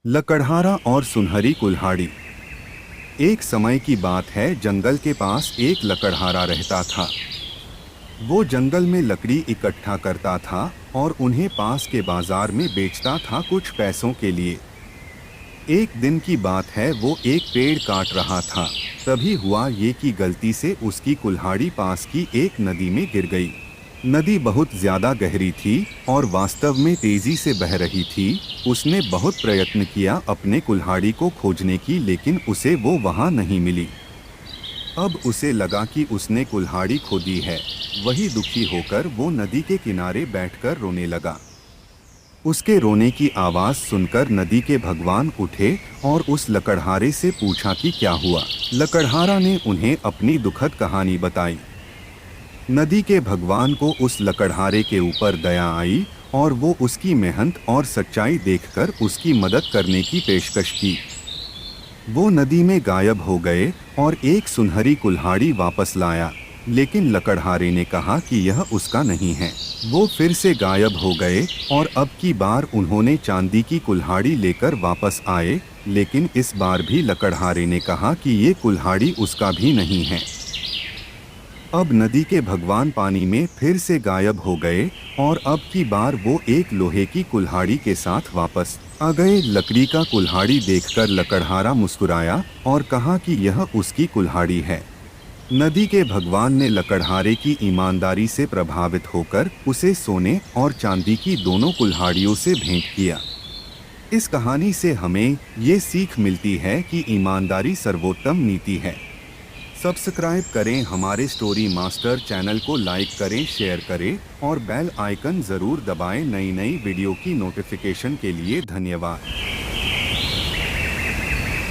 लकड़हारा और सुनहरी कुल्हाड़ी। एक समय की बात है, जंगल के पास एक लकड़हारा रहता था। वो जंगल में लकड़ी इकट्ठा करता था और उन्हें पास के बाजार में बेचता था कुछ पैसों के लिए। एक दिन की बात है, वो एक पेड़ काट रहा था। तभी हुआ ये कि गलती से उसकी कुल्हाड़ी पास की एक नदी में गिर गई। नदी बहुत ज्यादा गहरी थी और वास्तव में तेजी से बह रही थी। उसने बहुत प्रयत्न किया अपने कुल्हाड़ी को खोजने की, लेकिन उसे वो वहां नहीं मिली। अब उसे लगा कि उसने कुल्हाड़ी खो दी है। वही दुखी होकर वो नदी के किनारे बैठकर रोने लगा। उसके रोने की आवाज़ सुनकर नदी के भगवान उठे और उस लकड़हारे से पूछा कि क्या हुआ। लकड़हारा ने उन्हें अपनी दुखद कहानी बताई। नदी के भगवान को उस लकड़हारे के ऊपर दया आई और वो उसकी मेहनत और सच्चाई देखकर उसकी मदद करने की पेशकश की। वो नदी में गायब हो गए और एक सुनहरी कुल्हाड़ी वापस लाया, लेकिन लकड़हारे ने कहा कि यह उसका नहीं है। वो फिर से गायब हो गए और अब की बार उन्होंने चांदी की कुल्हाड़ी लेकर वापस आए, लेकिन इस बार भी लकड़हारे ने कहा कि ये कुल्हाड़ी उसका भी नहीं है। अब नदी के भगवान पानी में फिर से गायब हो गए और अब की बार वो एक लोहे की कुल्हाड़ी के साथ वापस आ गए। लकड़ी का कुल्हाड़ी देखकर लकड़हारा मुस्कुराया और कहा कि यह उसकी कुल्हाड़ी है। नदी के भगवान ने लकड़हारे की ईमानदारी से प्रभावित होकर उसे सोने और चांदी की दोनों कुल्हाड़ियों से भेंट किया। इस कहानी से हमें ये सीख मिलती है कि ईमानदारी सर्वोत्तम नीति है। सब्सक्राइब करें हमारे स्टोरी मास्टर चैनल को, लाइक करें, शेयर करें और बेल आइकन ज़रूर दबाएं नई नई वीडियो की नोटिफिकेशन के लिए। धन्यवाद।